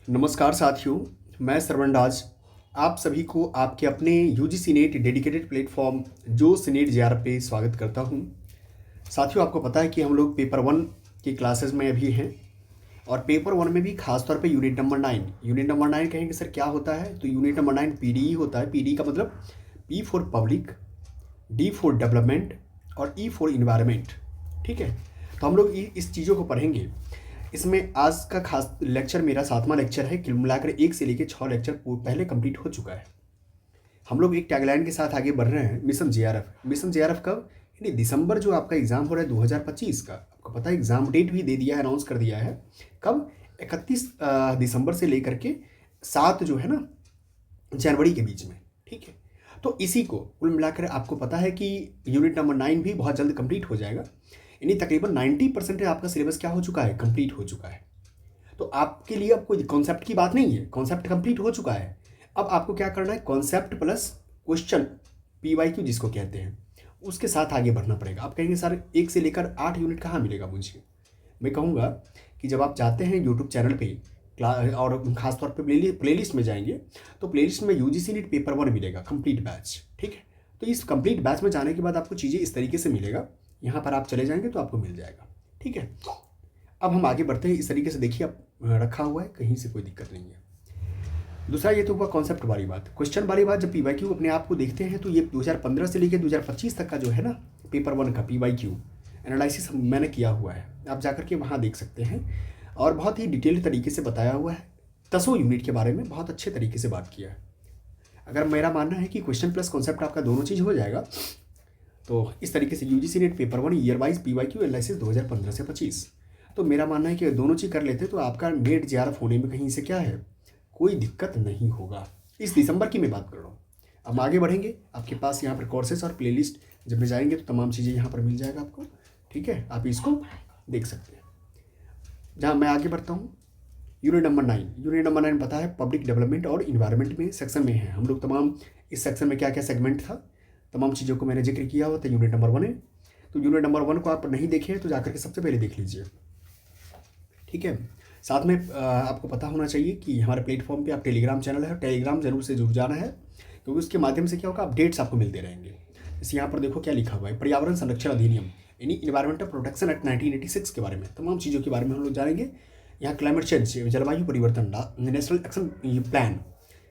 नमस्कार साथियों, मैं श्रवण राज आप सभी को आपके अपने यूजीसी नेट डेडिकेटेड प्लेटफॉर्म जो सीनेट जेआरएफ पे स्वागत करता हूं। साथियों, आपको पता है कि हम लोग पेपर वन की क्लासेस में अभी हैं और पेपर वन में भी खास तौर पे यूनिट नंबर 9 कहेंगे सर क्या होता है, तो यूनिट नंबर 9 पीडीई होता है। पीडीई का मतलब P for public, D for development और ई फॉर इन्वायरमेंट। ठीक है, तो हम लोग इस चीज़ों को पढ़ेंगे। इसमें आज का खास लेक्चर मेरा 7वां लेक्चर है। कुल मिलाकर 1 से लेकर 6 लेक्चर पहले कंप्लीट हो चुका है। हम लोग एक टैगलाइन के साथ आगे बढ़ रहे हैं, मिशन जेआरएफ। मिशन जेआरएफ कब? यानी दिसंबर जो आपका एग्ज़ाम हो रहा है 2025 का, आपको पता है एग्ज़ाम डेट भी दे दिया है, अनाउंस कर दिया है। कब? 31 दिसंबर से लेकर के 7 जो है ना जनवरी के बीच में। ठीक है, तो इसी को कुल मिलाकर आपको पता है कि यूनिट नंबर 9 भी बहुत जल्द कंप्लीट हो जाएगा। यानी तकरीबन 90% आपका सिलेबस क्या हो चुका है, कंप्लीट हो चुका है। तो आपके लिए अब कोई कॉन्सेप्ट की बात नहीं है, कॉन्सेप्ट कंप्लीट हो चुका है। अब आपको क्या करना है, कॉन्सेप्ट प्लस क्वेश्चन, पीवाईक्यू जिसको कहते हैं, उसके साथ आगे बढ़ना पड़ेगा। आप कहेंगे सर 1 से लेकर 8 यूनिट कहाँ मिलेगा मुझे? मैं कहूँगा कि जब आप जाते हैं यूट्यूब चैनल पे और ख़ासतौर पे प्लेलिस्ट में जाएंगे तो प्लेलिस्ट में यूजीसी नीट पेपर वन मिलेगा कंप्लीट बैच। ठीक है, तो इस कंप्लीट बैच में जाने के बाद आपको चीज़ें इस तरीके से मिलेगा, यहाँ पर आप चले जाएंगे तो आपको मिल जाएगा। ठीक है, अब हम आगे बढ़ते हैं। इस तरीके से देखिए, अब रखा हुआ है, कहीं से कोई दिक्कत नहीं है। दूसरा ये तो हुआ कॉन्सेप्ट वाली बात। क्वेश्चन वाली बात, जब पीवाईक्यू अपने आप को देखते हैं तो ये 2015 से लेकर 2025 तक का जो है ना पेपर वन का पीवाईक्यू एनालिसिस मैंने किया हुआ है, आप जाकर के वहाँ देख सकते हैं और बहुत ही डिटेल्ड तरीके से बताया हुआ है। 10 यूनिट के बारे में बहुत अच्छे तरीके से बात किया है। अगर मेरा मानना है कि क्वेश्चन प्लस कॉन्सेप्ट आपका दोनों चीज़ हो जाएगा तो इस तरीके से UGC net paper one year wise PYQ analysis 2015 से 25, तो मेरा मानना है कि दोनों चीज़ कर लेते तो आपका नेट जेआरएफ होने में कहीं से क्या है, कोई दिक्कत नहीं होगा। इस दिसंबर की मैं बात कर रहा हूँ। अब आगे बढ़ेंगे, आपके पास यहाँ पर कोर्सेस और प्लेलिस्ट जब में जाएंगे तो तमाम चीज़ें यहाँ पर मिल जाएगा आपको। ठीक है, आप इसको देख सकते हैं। जहाँ मैं आगे बढ़ता हूँ, यूनिट नंबर 9 पता है पब्लिक डेवलपमेंट और इन्वायरमेंट में सेक्शन में है हम लोग। तमाम इस सेक्शन में क्या क्या सेगमेंट था, तमाम चीज़ों को मैंने जिक्र किया हुआ था। यूनिट नंबर 1 है, तो यूनिट नंबर 1 को आप नहीं देखे तो जाकर के सबसे पहले देख लीजिए। ठीक है, साथ में आपको पता होना चाहिए कि हमारे प्लेटफॉर्म पे आप टेलीग्राम चैनल है, टेलीग्राम जरूर से जुड़ जाना है, क्योंकि उसके माध्यम से क्या होगा, अपडेट्स आपको मिलते रहेंगे। जैसे यहाँ पर देखो क्या लिखा हुआ है, पर्यावरण संरक्षण अधिनियम यानी इन्वायरमेंटल प्रोटेक्शन एक्ट 1986 के बारे में, तमाम चीज़ों के बारे में हम लोग जानेंगे। यहाँ क्लाइमेट चेंज, जलवायु परिवर्तन, नेशनल एक्शन प्लान।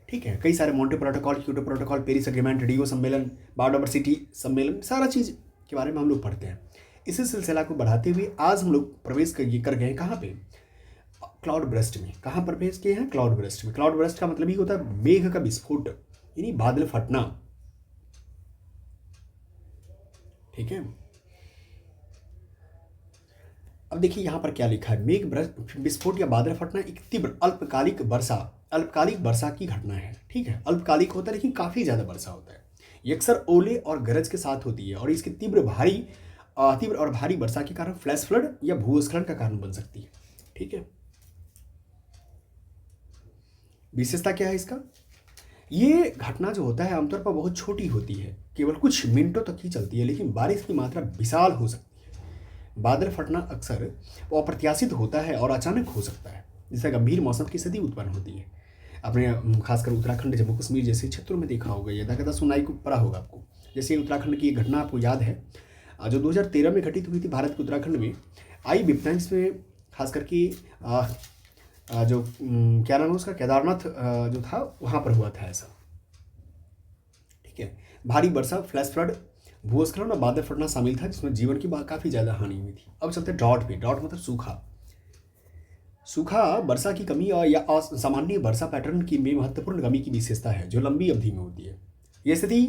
ठीक है, कई सारे Montreal protocol, Kyoto protocol, Paris agreement, Rio सम्मेलन, बायोडाइवर्सिटी सम्मेलन, सारा चीज़ के बारे में हम लोग पढ़ते हैं। इसी सिलसिला को बढ़ाते हुए आज हम लोग प्रवेश कर गए कहाँ पे, क्लाउड ब्रस्ट में। कहाँ पर प्रवेश किए हैं, क्लाउड ब्रस्ट में। क्लाउड ब्रस्ट का मतलब ही होता है मेघ का विस्फोट, यानी बादल फटना। ठीक है, अब देखिए यहाँ पर क्या लिखा है, मेघ विस्फोट या बादल फटना एक तीव्र अल्पकालिक वर्षा की घटना है। ठीक है, अल्पकालिक होता है लेकिन काफ़ी ज़्यादा वर्षा होता है। ये अक्सर ओले और गरज के साथ होती है और इसकी तीव्र और भारी वर्षा के कारण फ्लैश फ्लड या भूस्खलन का कारण बन सकती है। ठीक है, विशेषता क्या है इसका, ये घटना जो होता है आमतौर पर बहुत छोटी होती है, केवल कुछ मिनटों तक ही चलती है, लेकिन बारिश की मात्रा विशाल हो सकती है। बादल फटना अक्सर अप्रत्याशित होता है और अचानक हो सकता है, जिससे गंभीर मौसम की स्थिति उत्पन्न होती है। आपने खासकर उत्तराखंड, जम्मू कश्मीर जैसे क्षेत्रों में देखा होगा, या कदा सुनाई को पड़ा होगा आपको। जैसे उत्तराखंड की एक घटना आपको याद है जो 2013 में घटित हुई थी भारत के उत्तराखंड में, आई विपत्ता। इसमें खास करके जो क्या नाम है उसका, केदारनाथ जो था वहाँ पर हुआ था ऐसा। ठीक है, भारी वर्षा, फ्लैश फ्लड, भूस्खलन और बादल फटना शामिल था, जिसमें जीवन की काफ़ी ज़्यादा हानि हुई थी। अब चलते ड्रॉट पे। ड्रॉट मतलब सूखा वर्षा की कमी और या सामान्य वर्षा पैटर्न की में महत्वपूर्ण कमी की विशेषता है जो लंबी अवधि में होती है। यह स्थिति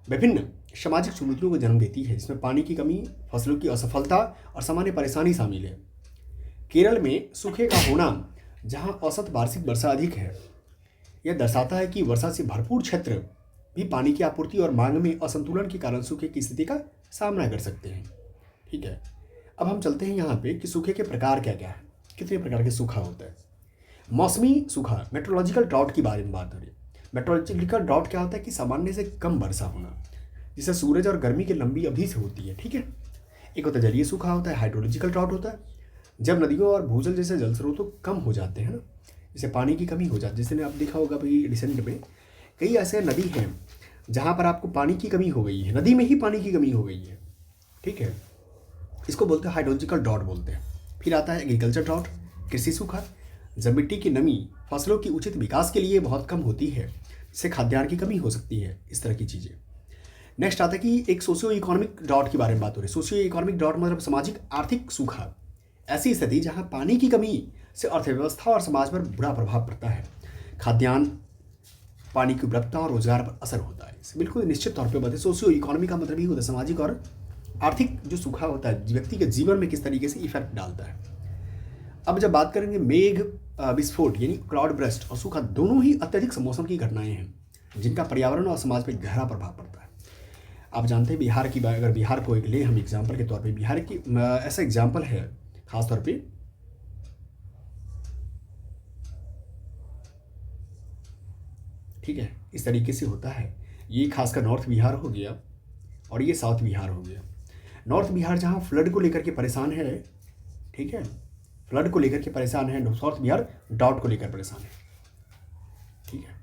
विभिन्न सामाजिक चुनौतियों को जन्म देती है, जिसमें पानी की कमी, फसलों की असफलता और सामान्य परेशानी शामिल है। केरल में सूखे का होना, जहां औसत वार्षिक वर्षा अधिक है, यह दर्शाता है कि वर्षा से भरपूर क्षेत्र भी पानी की आपूर्ति और मांग में असंतुलन के कारण सूखे की स्थिति का सामना कर सकते हैं। ठीक है, अब हम चलते हैं यहाँ पे कि सूखे के प्रकार क्या क्या है, कितने प्रकार के सूखा होता है। मौसमी सूखा, मेट्रोलॉजिकल ड्राउट की बारे में बात हो रही है। मेट्रोलॉजिकल ड्राउट क्या होता है कि सामान्य से कम वर्षा होना, जिससे सूरज और गर्मी की लंबी अवधि से होती है। ठीक है, एक होता है जलीय सूखा होता है, हाइड्रोलॉजिकल ड्राउट होता है, जब नदियों और भूजल जैसे जल स्रोतों कम हो जाते हैं ना, जैसे पानी की कमी हो जाती है, जैसे आप देखा होगा भाई रिसेंट में कई ऐसे नदी हैं जहाँ पर आपको पानी की कमी हो गई है, नदी में ही पानी की कमी हो गई है, ठीक है। इसको बोलते हैं हाइड्रोलॉजिकल ड्रॉट बोलते हैं। फिर आता है एग्रीकल्चर ड्रॉट, कृषि सूखा, जब मिट्टी की नमी फसलों की उचित विकास के लिए बहुत कम होती है, इससे खाद्यान्न की कमी हो सकती है, इस तरह की चीज़ें। नेक्स्ट आता है कि एक सोशियो इकोनॉमिक ड्रॉट की बारे में बात हो रही है। सोशियो इकोनॉमिक ड्रॉट मतलब सामाजिक आर्थिक सूखा, ऐसी स्थिति जहाँ पानी की कमी से अर्थव्यवस्था और समाज पर बुरा प्रभाव पड़ता है, खाद्यान्न, पानी की उपलब्धता और रोजगार पर असर होता है। इसे बिल्कुल निश्चित तौर पे बताए। सोशियो इकोनॉमी का मतलब ही होता है सामाजिक और आर्थिक जो सूखा होता है व्यक्ति के जीवन में किस तरीके से इफेक्ट डालता है। अब जब बात करेंगे मेघ विस्फोट यानी क्लाउड ब्रस्ट और सूखा, दोनों ही अत्यधिक मौसम की घटनाएं हैं जिनका पर्यावरण और समाज पर गहरा प्रभाव पड़ता है। आप जानते हैं बिहार की बात, अगर बिहार को एक ले हम एग्जाम्पल के तौर पे, बिहार की ऐसा एग्जाम्पल है खास तौर पे, ठीक है, इस तरीके से होता है। ये खासकर नॉर्थ बिहार हो गया और ये साउथ बिहार हो गया। नॉर्थ बिहार जहाँ फ्लड को लेकर के परेशान है, ठीक है, फ्लड को लेकर के परेशान है, साउथ बिहार ड्राउट को लेकर परेशान है, ठीक है।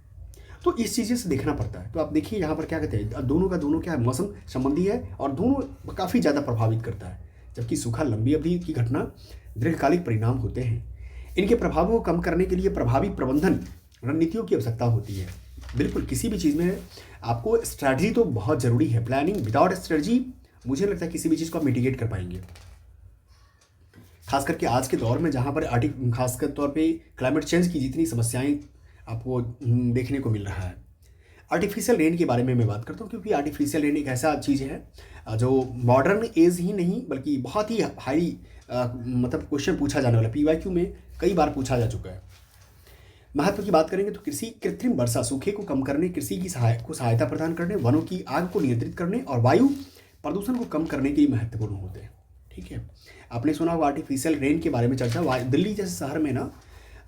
तो इस चीज़ें से देखना पड़ता है। तो आप देखिए यहाँ पर क्या कहते हैं, दोनों का दोनों क्या है, मौसम संबंधी है और दोनों काफ़ी ज़्यादा प्रभावित करता है। जबकि सूखा लंबी अवधि की घटना, दीर्घकालिक परिणाम होते हैं। इनके प्रभावों को कम करने के लिए प्रभावी प्रबंधन रणनीतियों की आवश्यकता होती है। बिल्कुल किसी भी चीज़ में आपको स्ट्रैटेजी तो बहुत ज़रूरी है। प्लानिंग विदाउट स्ट्रैटेजी मुझे लगता है किसी भी चीज़ को आप मिटिगेट कर पाएंगे। खास करके आज के दौर में जहाँ पर खासकर तौर पे क्लाइमेट चेंज की जितनी समस्याएं आपको देखने को मिल रहा है। आर्टिफिशियल रेन के बारे में मैं बात करता हूँ, क्योंकि आर्टिफिशियल रेन एक ऐसा चीज़ है जो मॉडर्न एज ही नहीं बल्कि बहुत ही हाई मतलब क्वेश्चन पूछा जाने वाला, PYQ में कई बार पूछा जा चुका है। महत्व की बात करेंगे तो कृषि कृत्रिम वर्षा, सूखे को कम करने, कृषि की सहायता प्रदान करने, वनों की आग को नियंत्रित करने और वायु प्रदूषण को कम करने के लिए महत्वपूर्ण होते हैं, ठीक है। आपने सुना होगा आर्टिफिशियल रेन के बारे में चर्चा। दिल्ली जैसे शहर में ना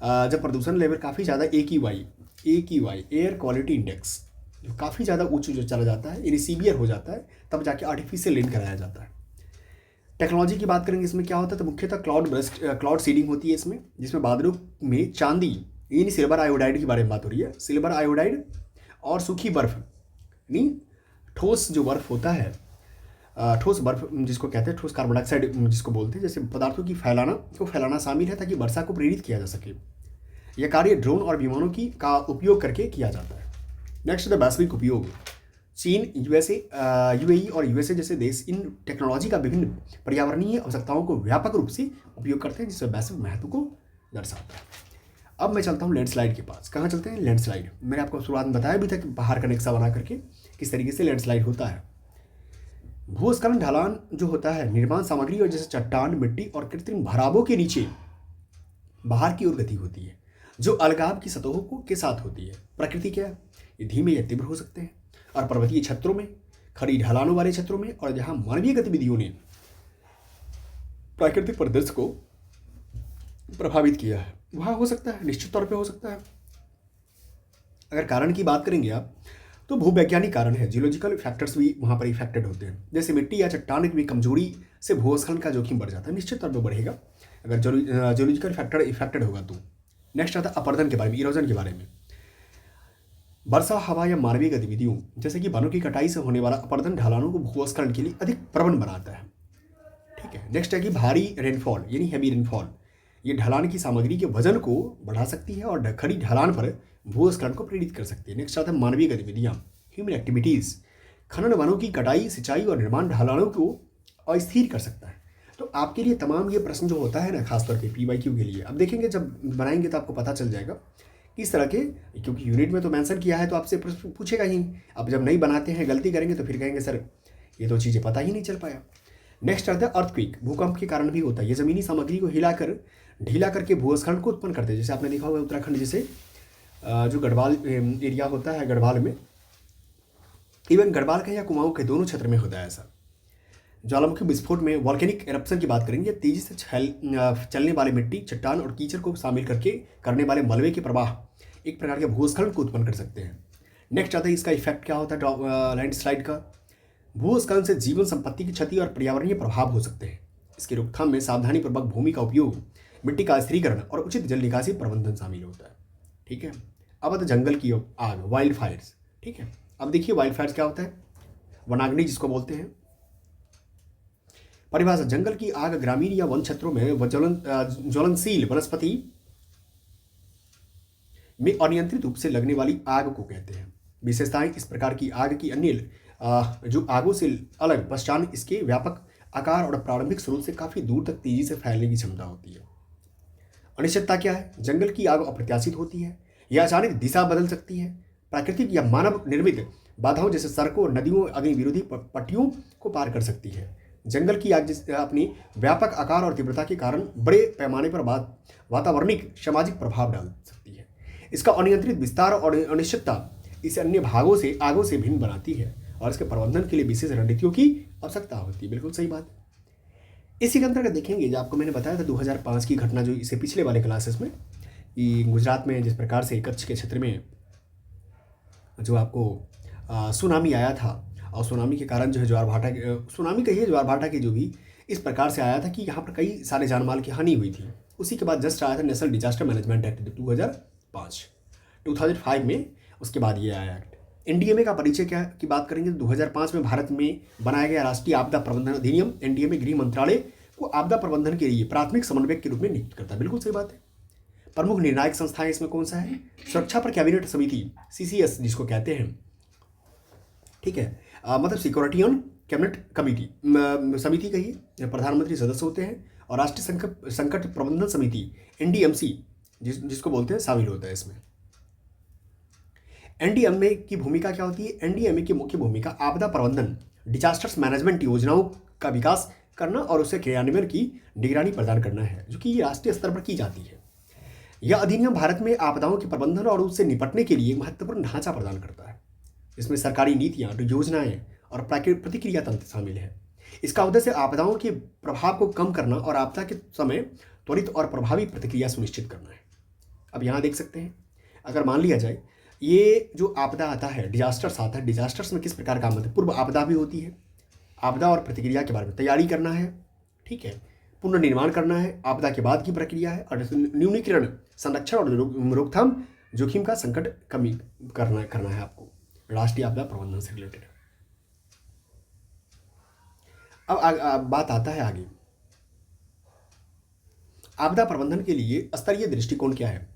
जब प्रदूषण लेवल काफ़ी ज़्यादा AQI एयर क्वालिटी इंडेक्स जो काफ़ी ज़्यादा उच्च जो चला जाता है, यानी सीवियर हो जाता है, तब जाके आर्टिफिशियल रेन कराया जाता है। टेक्नोलॉजी की बात करेंगे, इसमें क्या होता है तो मुख्यतः क्लाउड सीडिंग होती है इसमें, जिसमें बादलों में चांदी यानी सिल्वर आयोडाइड की बारे में बात हो रही है। सिल्वर आयोडाइड और सूखी बर्फ यानी ठोस जो बर्फ होता है, ठोस बर्फ जिसको कहते हैं, ठोस कार्बन डाइऑक्साइड जिसको बोलते हैं, जैसे पदार्थों की फैलाना शामिल है ताकि वर्षा को प्रेरित किया जा सके। यह कार्य ड्रोन और विमानों का उपयोग करके किया जाता है। नेक्स्ट द वैश्विक उपयोग। चीन, UAE और USA जैसे देश इन टेक्नोलॉजी का विभिन्न पर्यावरणीय आवश्यकताओं को व्यापक रूप से उपयोग करते हैं, जिससे वैश्विक महत्व को दर्शाता है। अब मैं चलता हूँ लैंडस्लाइड के पास। कहाँ चलते हैं? लैंडस्लाइड। मैंने आपको शुरुआत में बताया भी था कि पहाड़ का नक्शा बना करके किस तरीके से लैंडस्लाइड होता है। भूस्खलन ढलान जो होता है निर्माण सामग्री और जैसे चट्टान, मिट्टी और कृत्रिम भरावों के नीचे बाहर की ओर गति होती है, जो अलगाव की सतहों को के साथ होती है। प्रकृति क्या है? ये धीमे या तीव्र हो सकते हैं और पर्वतीय क्षेत्रों में, खड़ी ढलानों वाले क्षेत्रों में, और जहाँ मानवीय गतिविधियों ने प्राकृतिक परिदृश्य को प्रभावित किया है वहाँ हो सकता है, निश्चित तौर पे हो सकता है। अगर कारण की बात करेंगे आप तो भूवैज्ञानिक कारण है, जियोलॉजिकल फैक्टर्स भी वहाँ पर इफेक्टेड होते हैं। जैसे मिट्टी या चट्टान की कमजोरी से भूस्खलन का जोखिम बढ़ जाता है, निश्चित तौर पर बढ़ेगा अगर जियोलॉजिकल फैक्टर इफेक्टेड होगा तो। नेक्स्ट आता है अपर्दन के बारे में, इरोजन के बारे में। वर्षा, हवा या मानवीय गतिविधियों जैसे कि वनों की कटाई से होने वाला अपर्दन ढलानों को भूस्खलन के लिए अधिक प्रबल बनाता है, ठीक है। नेक्स्ट है कि भारी रेनफॉल यानी हैवी रेनफॉल, ये ढलान की सामग्री के वजन को बढ़ा सकती है और खड़ी ढलान पर भूस्खलन को प्रेरित कर सकती है। नेक्स्ट आता है मानवीय गतिविधियाँ, ह्यूमन एक्टिविटीज़। खनन, वनों की कटाई, सिंचाई और निर्माण ढलानों को अस्थिर कर सकता है। तो आपके लिए तमाम ये प्रश्न जो होता है ना, खासतौर पे PYQ के लिए, अब देखेंगे जब बनाएंगे तो आपको पता चल जाएगा किस तरह के, क्योंकि यूनिट में तो मेंशन किया है तो आपसे प्रश्न पूछेगा ही। अब जब नहीं बनाते हैं, गलती करेंगे तो फिर कहेंगे सर ये तो चीज़ें पता ही नहीं चल पाया। नेक्स्ट आता है अर्थक्वेक, भूकंप के कारण भी होता है। ये ज़मीनी सामग्री को ढीला करके भूस्खलन को उत्पन्न करते हैं। जैसे आपने देखा होगा उत्तराखंड जैसे जो गढ़वाल एरिया होता है, गढ़वाल में, इवन गढ़वाल का या कुमाऊं के दोनों क्षेत्र में होता है ऐसा। ज्वालामुखी विस्फोट में वॉल्केनिक एरप्शन की बात करेंगे, तेजी से चलने वाले मिट्टी, चट्टान और कीचड़ को शामिल करने वाले मलबे के प्रवाह एक प्रकार के भूस्खलन को उत्पन्न कर सकते हैं। नेक्स्ट आता है इसका इफेक्ट क्या होता है लैंडस्लाइड का। भूस्खलन से जीवन संपत्ति की क्षति और पर्यावरणीय प्रभाव हो सकते हैं। इसकी रोकथाम में सावधानीपूर्वक भूमि का उपयोग, मिट्टी का स्थिरीकरण और उचित जल निकासी प्रबंधन शामिल होता है। ठीक है। अब आता जंगल की आग, वाइल्ड फायर्स। ठीक है, अब देखिए वाइल्ड फायर्स क्या होता है, वनाग्नि जिसको बोलते हैं। परिभाषा, जंगल की आग ग्रामीण या वन क्षेत्रों में ज्वलनशील वनस्पति में अनियंत्रित रूप से लगने वाली आग को कहते हैं। विशेषताएं, इस प्रकार की आग की अन्य जो आगों से अलग पहचान इसके व्यापक आकार और प्रारंभिक स्रोत से काफी दूर तक तेजी से फैलने की क्षमता होती है। अनिश्चितता क्या है, जंगल की आग अप्रत्याशित होती है, यह अचानक दिशा बदल सकती है। प्राकृतिक या मानव निर्मित बाधाओं जैसे सड़कों, नदियों, अग्नि विरोधी पट्टियों को पार कर सकती है। जंगल की आग अपनी व्यापक आकार और तीव्रता के कारण बड़े पैमाने पर वातावरणिक सामाजिक प्रभाव डाल सकती है। इसका अनियंत्रित विस्तार और अनिश्चितता इसे अन्य आगों से भिन्न बनाती है और इसके प्रबंधन के लिए विशेष रणनीतियों की आवश्यकता होती है। बिल्कुल सही बात। इसी के अंतर्गत देखेंगे, जो आपको मैंने बताया था 2005 की घटना, जो इसे पिछले वाले क्लासेस में, कि गुजरात में जिस प्रकार से कच्छ के क्षेत्र में जो आपको सुनामी आया था, और सुनामी के कारण जो है ज्वार भाटा, सुनामी कहिए ज्वार भाटा की, जो भी इस प्रकार से आया था कि यहाँ पर कई सारे जानमाल की हानि हुई थी। उसी के बाद जस्ट आया था नेशनल डिजास्टर मैनेजमेंट एक्ट 2005 में, उसके बाद ये आया एक्ट। एनडीएमए का परिचय क्या की बात करेंगे तो 2005 में भारत में बनाया गया राष्ट्रीय आपदा प्रबंधन अधिनियम एनडीएमए गृह मंत्रालय को आपदा प्रबंधन के लिए प्राथमिक समन्वयक के रूप में नियुक्त करता है। बिल्कुल सही बात है। प्रमुख निर्णायक संस्थाएं इसमें कौन सा है, सुरक्षा पर कैबिनेट समिति, सीसीएस जिसको कहते हैं। ठीक है, मतलब सिक्योरिटी ऑन कैबिनेट कमेटी समिति कहिए, प्रधानमंत्री सदस्य होते हैं, और राष्ट्रीय संकट प्रबंधन समिति एनडीएमसी जिसको बोलते हैं, शामिल होता है इसमें। एनडीएमए की भूमिका क्या होती है, एनडीएमए की मुख्य भूमिका आपदा प्रबंधन, डिजास्टर्स मैनेजमेंट योजनाओं का विकास करना और उसे क्रियान्वयन की निगरानी प्रदान करना है, जो कि राष्ट्रीय स्तर पर की जाती है। यह अधिनियम भारत में आपदाओं के प्रबंधन और उससे निपटने के लिए महत्वपूर्ण ढांचा प्रदान करता है। इसमें सरकारी नीतियां, योजनाएं और प्रतिक्रिया तंत्र शामिल है। इसका उद्देश्य आपदाओं के प्रभाव को कम करना और आपदा के समय त्वरित और प्रभावी प्रतिक्रिया सुनिश्चित करना है। अब यहाँ देख सकते हैं, अगर मान लिया जाए ये जो आपदा आता है, डिजास्टर्स आता है, डिजास्टर्स में किस प्रकार काम होता है, पूर्व आपदा भी होती है, आपदा और प्रतिक्रिया के बारे में तैयारी करना है। ठीक है, पुनर्निर्माण करना है, आपदा के बाद की प्रक्रिया है, और न्यूनीकरण, संरक्षण और रोकथाम जोखिम का संकट कमी करना है आपको, राष्ट्रीय आपदा प्रबंधन से रिलेटेड। अब बात आता है आगे, आपदा प्रबंधन के लिए स्तरीय दृष्टिकोण क्या है।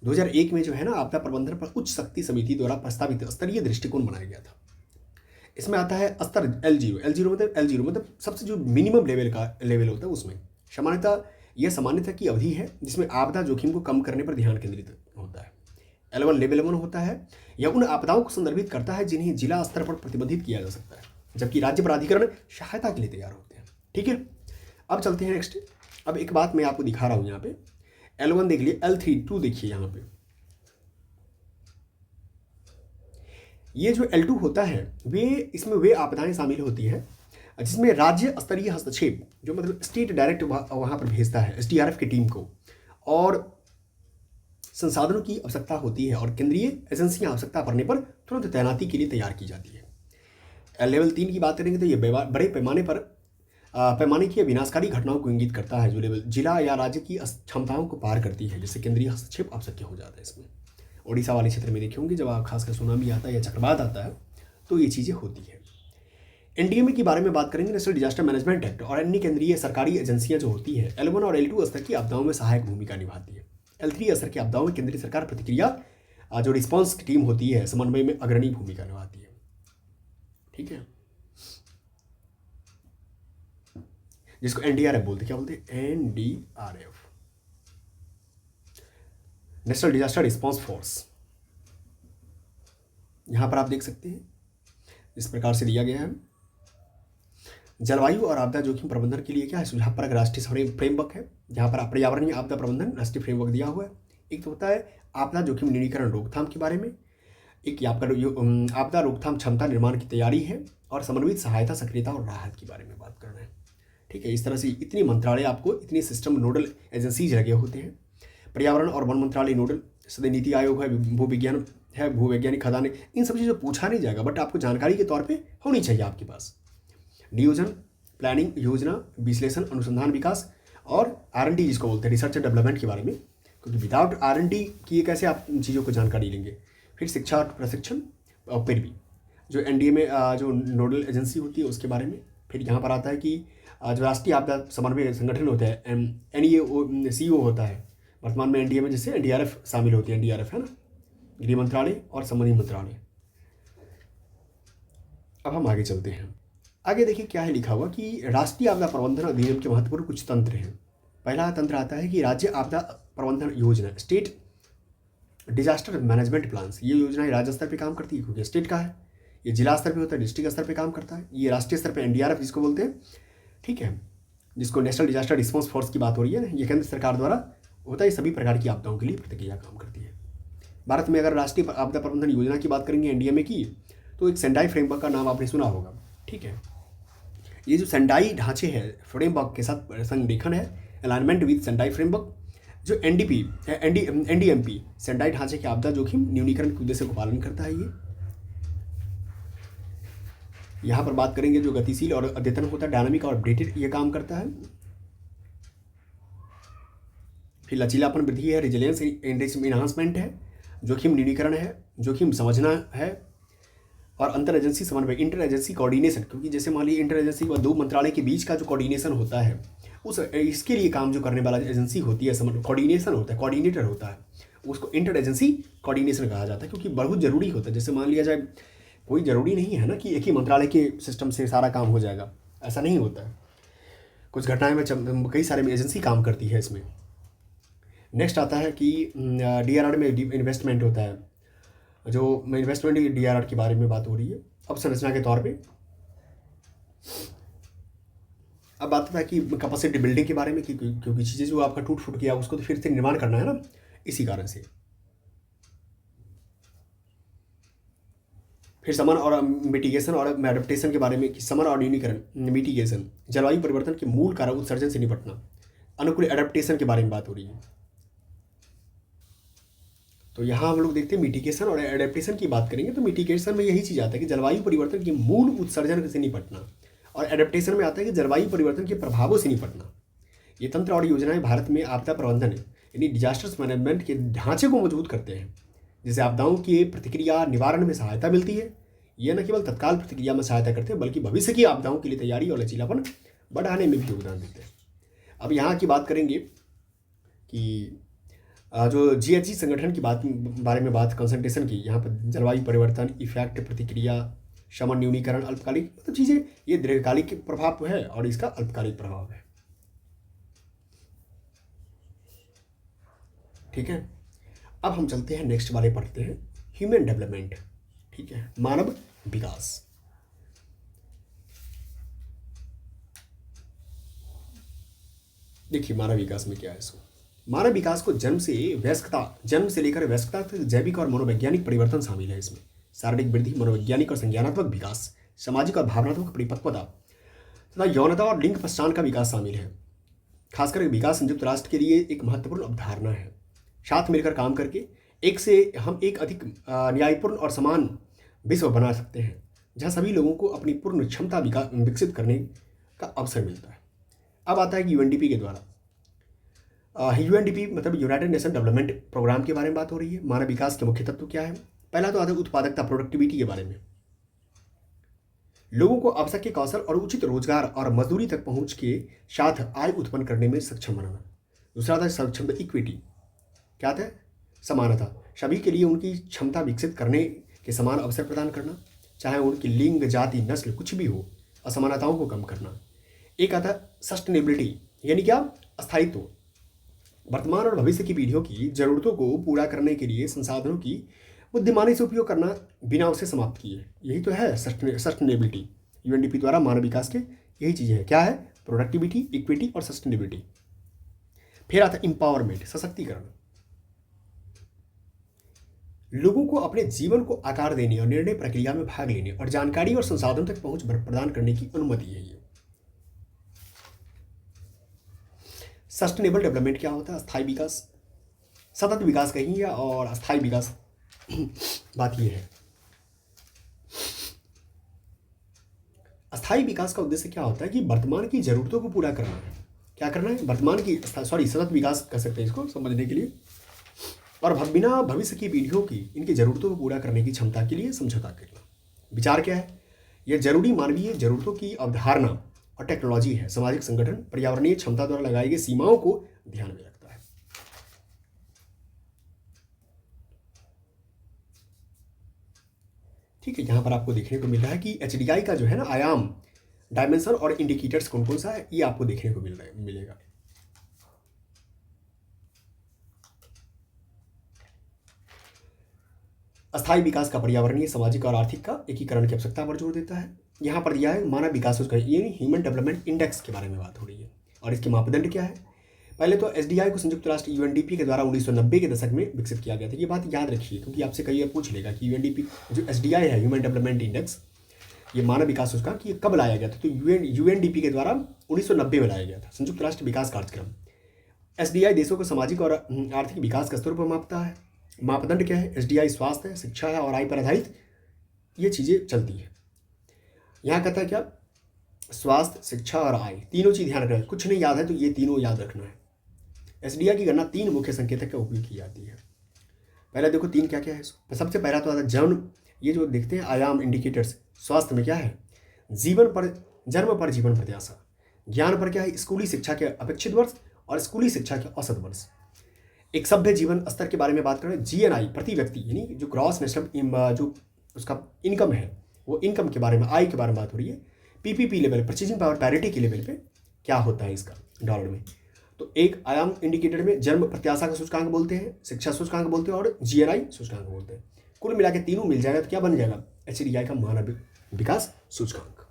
2001 में जो है ना, आपदा प्रबंधन पर उच्च शक्ति समिति द्वारा प्रस्तावित स्तरीय दृष्टिकोण बनाया गया था। इसमें आता है स्तर L0 मतलब सबसे जो मिनिमम लेवल होता है, उसमें सामान्यता की अवधि है जिसमें आपदा जोखिम को कम करने पर ध्यान केंद्रित होता है। L1 लेवल 1 होता है, यह उन आपदाओं को संदर्भित करता है जिन्हें जिला स्तर पर प्रतिबंधित किया जा सकता है, जबकि राज्य प्राधिकरण सहायता के लिए तैयार होते हैं। ठीक है, अब चलते हैं नेक्स्ट। अब एक बात मैं आपको दिखा रहा हूं, यहाँ पे L1 देख लिए, L2 देखिए यहाँ पे, ये जो L2 होता है इसमें वे आपदाएं शामिल होती हैं जिसमें राज्य स्तरीय हस्तक्षेप, जो मतलब स्टेट डायरेक्ट वहाँ पर भेजता है SDRF की टीम को, और संसाधनों की आवश्यकता होती है, और केंद्रीय एजेंसियां आवश्यकता पड़ने पर तुरंत तैनाती के लिए तैयार की जाती है। लेवल 3 की बात करेंगे तो ये बड़े पैमाने की विनाशकारी घटनाओं को इंगित करता है, जो लेवल जिला या राज्य की क्षमताओं को पार करती है, जिससे केंद्रीय हस्तक्षेप आवश्यक हो जाता है। इसमें ओडिशा वाले क्षेत्र में देखे होंगे, जब खासकर सुनामी आता है या चक्रवात आता है तो ये चीज़ें होती है। एनडीएमए के बारे में बात करेंगे, नेशनल डिजास्टर मैनेजमेंट एक्ट, और अन्य केंद्रीय सरकारी एजेंसियां जो होती है L1 और L2 स्तर की आपदाओं में सहायक भूमिका निभाती है। L3 स्तर की आपदाओं में केंद्रीय सरकार प्रतिक्रिया जो रिस्पॉन्स टीम होती है, समन्वय में अग्रणी भूमिका निभाती है। ठीक है, जिसको NDRF बोलते, क्या बोलते हैं, NDRF, national disaster response force. यहां पर आप देख सकते हैं इस प्रकार से दिया गया है। जलवायु और आपदा जोखिम प्रबंधन के लिए क्या है, सुझावपरक राष्ट्रीय फ्रेमवर्क है, जहां पर पर्यावरणीय आपदा प्रबंधन राष्ट्रीय फ्रेमवर्क दिया हुआ है। एक तो होता है आपदा जोखिम न्यूनीकरण रोकथाम के बारे में, एक आपका आपदा रोकथाम क्षमता निर्माण की तैयारी है, और समन्वित सहायता, सक्रियता और राहत के बारे में बात करना है। ठीक है, इस तरह से इतनी मंत्रालय आपको, इतने सिस्टम नोडल एजेंसीज लगे होते हैं। पर्यावरण और वन मंत्रालय नोडल, सदैव नीति आयोग है, भूविज्ञान है, भूवैज्ञानिक खदानें, इन सब चीज़ें पूछा नहीं जाएगा, बट आपको जानकारी के तौर पे होनी चाहिए आपके पास। नियोजन, प्लानिंग, योजना, विश्लेषण, अनुसंधान, विकास, और R&D जिसको बोलते हैं, रिसर्च एंड डेवलपमेंट के बारे में क्योंकि विदाउट R&D किए कैसे आप इन चीज़ों को जानकारी लेंगे। फिर शिक्षा और प्रशिक्षण, और फिर भी जो NDA में जो नोडल एजेंसी होती है उसके बारे में। फिर यहाँ पर आता है कि जो राष्ट्रीय आपदा समन्वय संगठन होता है NEAO होता है वर्तमान में NDA में, जैसे NDRF शामिल होती है, NDRF है ना, गृह मंत्रालय और संबंधित मंत्रालय। अब हम आगे चलते हैं। आगे देखिए क्या है लिखा हुआ कि राष्ट्रीय आपदा प्रबंधन अधिनियम के महत्वपूर्ण कुछ तंत्र हैं। पहला तंत्र आता है कि राज्य आपदा प्रबंधन योजना, स्टेट डिजास्टर मैनेजमेंट प्लान्स। ये योजनाएं राज्य स्तर पे काम करती है क्योंकि स्टेट का है। ये जिला स्तर पे होता है, डिस्ट्रिक्ट स्तर पे काम करता है। ये राष्ट्रीय स्तर पे NDRF जिसको बोलते हैं, ठीक है, जिसको नेशनल डिजास्टर रिस्पॉन्स फोर्स की बात हो रही है, ये केंद्र सरकार द्वारा होता है। सभी प्रकार की आपदाओं के लिए प्रतिक्रिया काम करती है। भारत में अगर राष्ट्रीय आपदा प्रबंधन योजना की बात करेंगे NDA में की, तो एक सेंडाई फ्रेमवर्क का नाम आपने सुना होगा, ठीक है। ये जो सेंडाई ढांचे है फ्रेमवर्क के साथ संरेखन है, अलाइनमेंट विद सेंडाई फ्रेमवर्क, जो NDMP सेंडाई ढांचे के आपदा जोखिम न्यूनीकरण के उद्देश्य को पालन करता है। ये यहाँ पर बात करेंगे जो गतिशील और अद्यतन होता है, डायनामिक और अपडेटेड, ये काम करता है। फिर लचीलापन वृद्धि है, रेजिलियंस इन्हांसमेंट है, जोखिम न्यूनीकरण है, जोखिम समझना है, और अंतर एजेंसी समन्वय, इंटर एजेंसी कोऑर्डिनेशन, क्योंकि जैसे मान लीजिए इंटर एजेंसी व 2 मंत्रालय के बीच का जो कोऑर्डिनेशन होता है, इसके लिए काम जो करने वाला एजेंसी होती है, कोऑर्डिनेशन होता है, कोऑर्डिनेटर होता है, उसको इंटर एजेंसी कोऑर्डिनेशन कहा जाता है। क्योंकि बहुत जरूरी होता है। जैसे मान लिया जाए, कोई ज़रूरी नहीं है ना कि एक ही मंत्रालय के सिस्टम से सारा काम हो जाएगा, ऐसा नहीं होता है। कुछ घटनाएं में कई सारे एजेंसी काम करती है इसमें। नेक्स्ट आता है कि DRR में इन्वेस्टमेंट होता है, जो इन्वेस्टमेंट DRR के बारे में बात हो रही है। अब संरचना के तौर पे अब बात है कि कैपेसिटी बिल्डिंग के बारे में, क्योंकि चीज़ें जो आपका टूट फूट गया उसको तो फिर से निर्माण करना है ना, इसी कारण से। फिर समन और मिटिगेशन और एडेप्टेशन के बारे में कि समन और न्यूनीकरण, मिटिगेशन, जलवायु परिवर्तन के मूल कारक उत्सर्जन से निपटना, अनुकूल एडेप्टेशन के बारे में बात हो रही है। तो यहाँ हम लोग देखते हैं मिटिगेशन और एडेप्टेशन की बात करेंगे, तो मिटिगेशन में यही चीज़ आता है कि जलवायु परिवर्तन के मूल उत्सर्जन से निपटना, और एडेप्टेशन में आता है कि जलवायु परिवर्तन के प्रभावों से निपटना। ये तंत्र और योजनाएं भारत में आपदा प्रबंधन यानी डिजास्टर्स मैनेजमेंट के ढांचे को मजबूत करते हैं, जिससे आपदाओं की प्रतिक्रिया निवारण में सहायता मिलती है। ये न केवल तत्काल प्रतिक्रिया में सहायता करते हैं, बल्कि भविष्य की आपदाओं के लिए तैयारी और लचीलापन बढ़ाने में भी योगदान देते हैं। अब यहाँ की बात करेंगे कि जो GHG संगठन की बारे में बात कंसंट्रेशन की, यहाँ पर जलवायु परिवर्तन, इफेक्ट, प्रतिक्रिया, शमन, न्यूनीकरण, अल्पकालिक, मतलब चीज़ें, ये दीर्घकालिक प्रभाव है और इसका अल्पकालिक प्रभाव है, ठीक है। अब हम चलते हैं नेक्स्ट वाले पढ़ते हैं, ह्यूमन डेवलपमेंट, ठीक है, मानव विकास। देखिए मानव विकास में क्या है। इसको मानव विकास को जन्म से लेकर वयस्कता तक जैविक और मनोवैज्ञानिक परिवर्तन शामिल है। इसमें शारीरिक वृद्धि, मनोवैज्ञानिक और संज्ञानात्मक विकास, सामाजिक और भावनात्मक परिपक्वता तथा यौनता और लिंग पहचान का विकास शामिल है। खासकर विकास संयुक्त राष्ट्र के लिए एक महत्वपूर्ण अवधारणा है। साथ मिलकर काम करके हम एक अधिक न्यायपूर्ण और समान विश्व बना सकते हैं, जहाँ सभी लोगों को अपनी पूर्ण क्षमता विकसित करने का अवसर मिलता है। अब आता है कि UNDP के द्वारा, UNDP मतलब यूनाइटेड नेशन डेवलपमेंट प्रोग्राम के बारे में बात हो रही है। मानव विकास के मुख्य तत्व क्या है। पहला तो आता है उत्पादकता, प्रोडक्टिविटी के बारे में, लोगों को आवश्यक के कौशल और उचित रोजगार और मजदूरी तक पहुंच के साथ आय उत्पन्न करने में सक्षम बनाना। दूसरा आता है सक्षम, इक्विटी, क्या आता है, समानता, सभी के लिए उनकी क्षमता विकसित करने के समान अवसर प्रदान करना, चाहे उनकी लिंग, जाति, नस्ल कुछ भी हो, असमानताओं को कम करना। एक आता है सस्टेनेबिलिटी, यानी क्या, स्थायित्व, वर्तमान और भविष्य की पीढ़ियों की जरूरतों को पूरा करने के लिए संसाधनों की बुद्धिमानी से उपयोग करना बिना उसे समाप्त किए। यही तो है सस्टेनेबिलिटी। UNDP द्वारा मानव विकास के यही चीज़ें हैं, क्या है, प्रोडक्टिविटी, इक्विटी और सस्टेनेबिलिटी। फिर आता है एम्पावरमेंट, सशक्तिकरण, लोगों को अपने जीवन को आकार देने और निर्णय प्रक्रिया में भाग लेने और जानकारी और संसाधन तक पहुंच प्रदान करने की अनुमति है। ये सस्टेनेबल डेवलपमेंट क्या होता है, स्थायी विकास, सतत विकास कहेंगे, और स्थायी विकास बात ये है। स्थायी विकास का उद्देश्य क्या होता है कि वर्तमान की जरूरतों को पूरा करना है। क्या करना है, वर्तमान की सतत विकास कर सकते हैं इसको समझने के लिए। और बिना भविष्य की पीढ़ियों की इनकी ज़रूरतों को पूरा करने की क्षमता के लिए समझौता करना। विचार क्या है? यह जरूरी मानवीय ज़रूरतों की अवधारणा और टेक्नोलॉजी है। सामाजिक संगठन पर्यावरणीय क्षमता द्वारा लगाई गई सीमाओं को ध्यान में रखता है। ठीक है, यहाँ पर आपको देखने को मिल रहा है कि HDI का जो है ना आयाम, डायमेंशन और इंडिकेटर्स कौन कौन सा है, ये आपको देखने को मिलेगा। अस्थायी विकास का पर्यावरणीय, सामाजिक और आर्थिक का एकीकरण की आवश्यकता पर जोर देता है। यहाँ पर दिया है मानव विकास सूचकांक, यानी ह्यूमन डेवलपमेंट इंडेक्स के बारे में बात हो रही है। और इसके मापदंड क्या है? पहले तो SDI को संयुक्त राष्ट्र UNDP के द्वारा 1990 के दशक में विकसित किया गया था। ये बात याद रखिए, क्योंकि आपसे कई बार पूछ लेगा कि UNDP जो SDI है, ह्यूमन डेवलपमेंट इंडेक्स, ये मानव विकास सूचकांक, ये कब लाया गया था? तो UNDP के द्वारा 1990 में लाया गया था, संयुक्त राष्ट्र विकास कार्यक्रम। SDI देशों को सामाजिक और आर्थिक विकास का स्तर पर मापता है। मापदंड क्या है? SDI स्वास्थ्य, शिक्षा और आय पर आधारित ये चीज़ें चलती है। यहाँ कहता है क्या? स्वास्थ्य, शिक्षा और आय, तीनों चीज़ ध्यान रखना है। कुछ नहीं याद है तो ये तीनों याद रखना है। SDI की गणना 3 मुख्य संकेतक का उपयोग की जाती है। पहले देखो 3 क्या क्या है। सबसे पहला तो आता है जन्म, ये जो देखते हैं आयाम, इंडिकेटर्स। स्वास्थ्य में क्या है? जन्म पर जीवन प्रत्याशा। ज्ञान पर क्या है? स्कूली शिक्षा के अपेक्षित वर्ष और स्कूली शिक्षा के औसत वर्ष। एक सभ्य जीवन स्तर के बारे में बात करें, GNI प्रति व्यक्ति, यानी जो ग्रॉस नेशनल जो उसका इनकम है, वो इनकम के बारे में, आय के बारे में बात हो रही है। PPP level, purchasing power parity के लेवल पे क्या होता है इसका डॉलर में। तो एक आयाम इंडिकेटर में जन्म प्रत्याशा का सूचकांक बोलते हैं, शिक्षा सूचकांक बोलते हैं और GNI सूचकांक बोलते हैं। कुल मिला के तीनों मिल जाएगा तो क्या बन जाएगा? HDI का मानव विकास सूचकांक।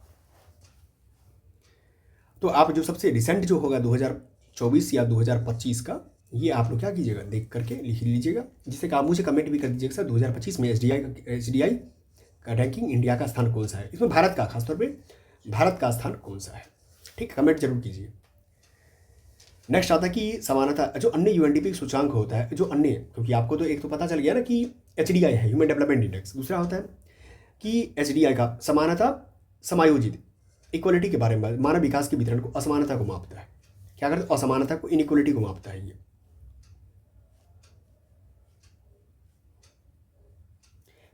तो आप जो सबसे रिसेंट जो होगा 2024 या 2025 का, ये आप लोग क्या कीजिएगा, देख करके लिख लीजिएगा, जिससे कि आप मुझे कमेंट भी कर दीजिएगा सर 2025 में HDI का रैंकिंग इंडिया का स्थान कौन सा है, इसमें भारत का, खासतौर पे भारत का स्थान कौन सा है। ठीक, कमेंट जरूर कीजिए। नेक्स्ट आता है कि समानता, जो अन्य UNDP सूचकांक होता है, जो अन्य, क्योंकि आपको तो एक तो पता चल गया ना कि HDI है, ह्यूमन डेवलपमेंट इंडेक्स। दूसरा होता है कि HDI का समानता, समायोजित, इक्वलिटी के बारे में, मानव विकास के वितरण को, असमानता को मापता है। क्या करता है? असमानता को, इनइक्वलिटी को मापता है ये।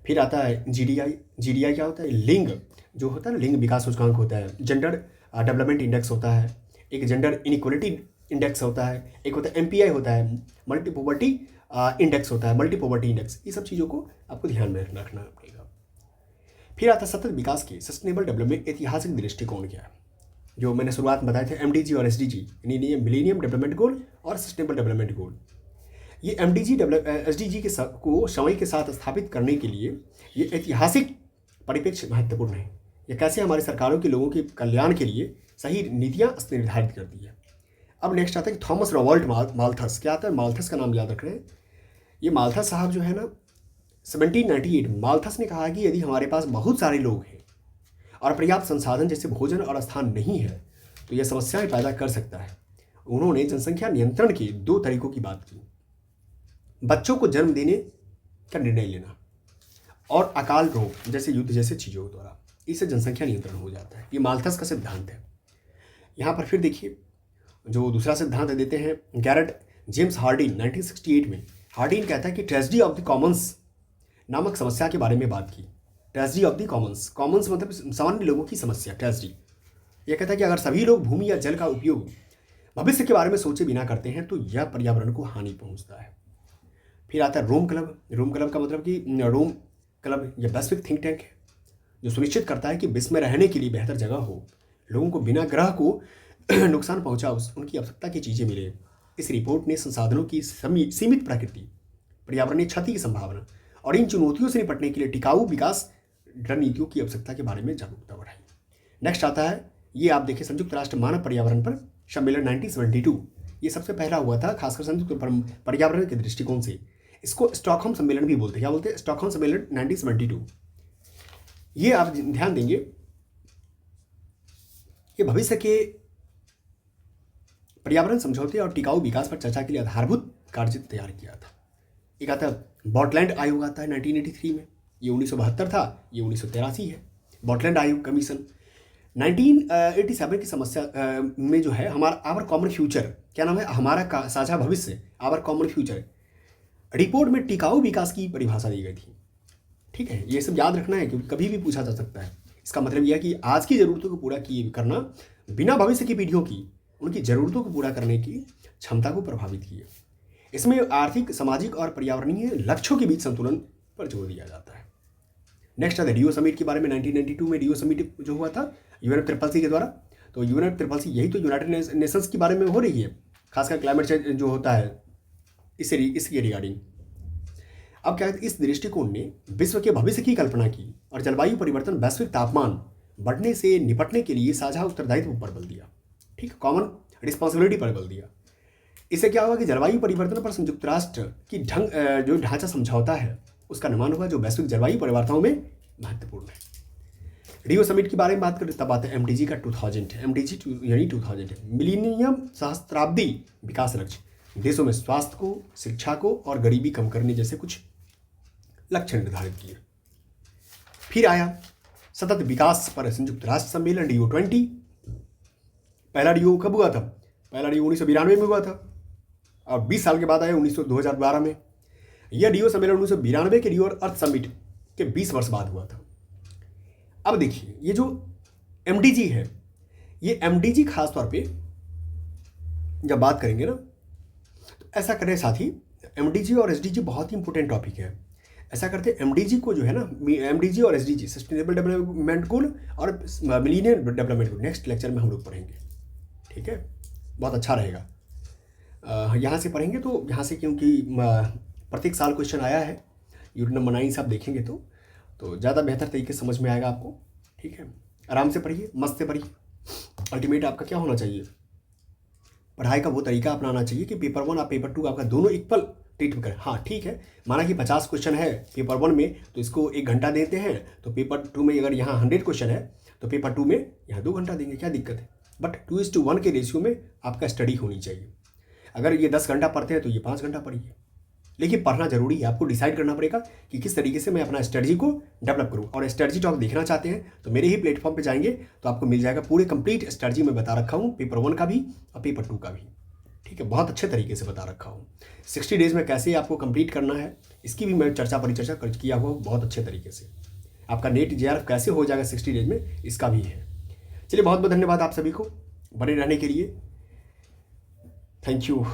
फिर आता है GDI क्या होता है? लिंग, जो होता है ना, लिंग विकास सूचकांक होता है। जेंडर डेवलपमेंट इंडेक्स होता है, एक जेंडर इनइक्वलिटी इंडेक्स होता है, एक होता है MPI होता है, मल्टी पॉवर्टी इंडेक्स होता है, मल्टी पॉवर्टी इंडेक्स। ये सब चीज़ों को आपको ध्यान में रखना पड़ेगा। फिर आता है सतत विकास के, सस्टेनेबल डेवलपमेंट ऐतिहासिक दृष्टिकोण क्या है, जो मैंने शुरुआत में बताए थे, MDG और SDG, यानी मिलेनियम डेवलपमेंट गोल और सस्टेनेबल डेवलपमेंट गोल। ये SDG को समय के साथ स्थापित करने के लिए ये ऐतिहासिक परिप्रेक्ष्य महत्वपूर्ण है। ये कैसे हमारी सरकारों के लोगों के कल्याण के लिए सही नीतियाँ निर्धारित करती है। अब नेक्स्ट आता है कि थॉमस रॉबर्ट माल्थस। क्या आता है? माल्थस का नाम याद रख रहे हैं। ये माल्थस साहब जो है ना, 1798, माल्थस ने कहा कि यदि हमारे पास बहुत सारे लोग हैं और पर्याप्त संसाधन जैसे भोजन और स्थान नहीं है तो यह समस्याएं पैदा कर सकता है। उन्होंने जनसंख्या नियंत्रण के 2 तरीकों की बात की, बच्चों को जन्म देने का निर्णय लेना और अकाल रोग जैसे युद्ध जैसे चीज़ों द्वारा, इससे जनसंख्या नियंत्रण हो जाता है। ये माल्थस का सिद्धांत है। यहाँ पर फिर देखिए, जो दूसरा सिद्धांत देते हैं गैरेट जेम्स हार्डिन 1968 में। हार्डिन कहता है कि ट्रेजेडी ऑफ द कॉमन्स नामक समस्या के बारे में बात की। ट्रेजेडी ऑफ द कॉमन्स मतलब सामान्य लोगों की समस्या, ट्रेजेडी। यह कहता है कि अगर सभी लोग भूमि या जल का उपयोग भविष्य के बारे में सोचे बिना करते हैं तो यह पर्यावरण को हानि पहुंचता है। फिर आता है रोम क्लब। रोम क्लब का मतलब कि रोम क्लब यह वैश्विक थिंक टैंक है जो सुनिश्चित करता है कि विश्व में रहने के लिए बेहतर जगह हो, लोगों को बिना ग्रह को नुकसान पहुंचा उनकी आवश्यकता की चीज़ें मिले। इस रिपोर्ट ने संसाधनों की सीमित प्रकृति, पर्यावरणीय क्षति की संभावना और इन चुनौतियों से निपटने के लिए टिकाऊ विकास रणनीतियों की आवश्यकता के बारे में जागरूकता बढ़ाई। नेक्स्ट आता है, ये आप देखिए, संयुक्त राष्ट्र मानव पर्यावरण पर सम्मेलन 1972। ये सबसे पहला हुआ था, खासकर संयुक्त पर्यावरण के दृष्टिकोण से। इसको स्टॉकहोम सम्मेलन भी बोलते हैं। क्या बोलते हैं? स्टॉकहोम सम्मेलन 1972। ये आप ध्यान देंगे, ये भविष्य के पर्यावरण समझौते और टिकाऊ विकास पर चर्चा के लिए आधारभूत कार्य तैयार किया था। एक आता है बॉटलैंड आयोग आता है 1983 में। ये 1972 था, ये 1983 है। बॉटलैंड आयोग कमीशन 1987 की समस्या में जो है, हमारा आवर कॉमन फ्यूचर, क्या नाम है? हमारा साझा भविष्य, आवर कॉमन फ्यूचर। रिपोर्ट में टिकाऊ विकास की परिभाषा दी गई थी। ठीक है, ये सब याद रखना है क्योंकि कभी भी पूछा जा सकता है। इसका मतलब यह है कि आज की ज़रूरतों को पूरा किए करना बिना भविष्य की पीढ़ियों की उनकी ज़रूरतों को पूरा करने की क्षमता को प्रभावित किए। इसमें आर्थिक, सामाजिक और पर्यावरणीय लक्ष्यों के बीच संतुलन पर जोर दिया जाता है। नेक्स्ट है रियो समिट के बारे में। 1992 में रियो समिट जो हुआ था UNFCCC के द्वारा, तो UNFCCC यही तो यूनाइटेड नेशंस के बारे में हो रही है, खासकर क्लाइमेट चेंज जो होता है इसके रिगार्डिंग। अब क्या है, इस दृष्टिकोण ने विश्व के भविष्य की कल्पना की और जलवायु परिवर्तन, वैश्विक तापमान बढ़ने से निपटने के लिए साझा उत्तरदायित्व पर बल दिया। ठीक, कॉमन रिस्पॉन्सिबिलिटी पर बल दिया। इससे क्या हुआ कि जलवायु परिवर्तन पर संयुक्त राष्ट्र की जो ढांचा समझौता है उसका निर्माण हुआ, जो वैश्विक जलवायु परिवर्तनों में महत्वपूर्ण है। रियो समिट के बारे में बात करें तब आते हैं MDG का 2000 MDG यानी 2000 मिलीनियम सहस्त्राब्दी विकास लक्ष्य देशों में स्वास्थ्य को, शिक्षा को और गरीबी कम करने जैसे कुछ लक्ष्य निर्धारित किए। फिर आया सतत विकास पर संयुक्त राष्ट्र सम्मेलन रियो 20। पहला रियो कब हुआ था? पहला रियो 1992 में हुआ था और 20 साल के बाद आया 2012 में। यह रियो सम्मेलन 1992 के रियो अर्थ समिट के 20 वर्ष बाद हुआ था। अब देखिए, ये जो MDG है, ये MDG खास तौर पे जब बात करेंगे ना तो ऐसा करें साथी, MDG और SDG बहुत ही इंपॉर्टेंट टॉपिक है। ऐसा करते MDG को जो है ना, MDG और SDG सस्टेनेबल डेवलपमेंट गोल और millennium development goal next lecture में हम लोग पढ़ेंगे। ठीक है, बहुत अच्छा रहेगा। यहाँ से पढ़ेंगे तो यहाँ से, क्योंकि प्रत्येक साल क्वेश्चन आया है, यूनिट नंबर 9 से आप देखेंगे तो ज़्यादा बेहतर तरीके से समझ में आएगा आपको। ठीक है, आराम से पढ़िए, मस्त से पढ़िए। अल्टीमेट आपका क्या होना चाहिए, पढ़ाई का वो तरीका अपनाना चाहिए कि पेपर 1 और पेपर 2 आपका दोनों इक्वल ट्रीट करें। हाँ ठीक है, माना कि 50 क्वेश्चन है पेपर 1 में तो इसको 1 घंटा देते हैं, तो पेपर 2 में अगर यहाँ 100 क्वेश्चन है तो पेपर 2 में यहाँ 2 घंटा देंगे, क्या दिक्कत है। बट 2:1 के रेशियो में आपका स्टडी होनी चाहिए। अगर ये 10 घंटा पढ़ते हैं तो ये 5 घंटा पढ़िए, लेकिन पढ़ना जरूरी है। आपको डिसाइड करना पड़ेगा कि किस तरीके से मैं अपना स्ट्रेटजी को डेवलप करूं। और स्ट्रेटजी टॉक देखना चाहते हैं तो मेरे ही प्लेटफॉर्म पे जाएंगे तो आपको मिल जाएगा पूरे कंप्लीट स्ट्रेटजी में बता रखा हूं, पेपर 1 का भी और पेपर 2 का भी। ठीक है, बहुत अच्छे तरीके से बता रखा हूँ। 60 डेज में कैसे आपको कंप्लीट करना है इसकी भी मैं परिचर्चा किया हुआ बहुत अच्छे तरीके से। आपका नेट JRF कैसे हो जाएगा 60 डेज में, इसका भी है। चलिए, बहुत बहुत धन्यवाद आप सभी को बने रहने के लिए। Thank you.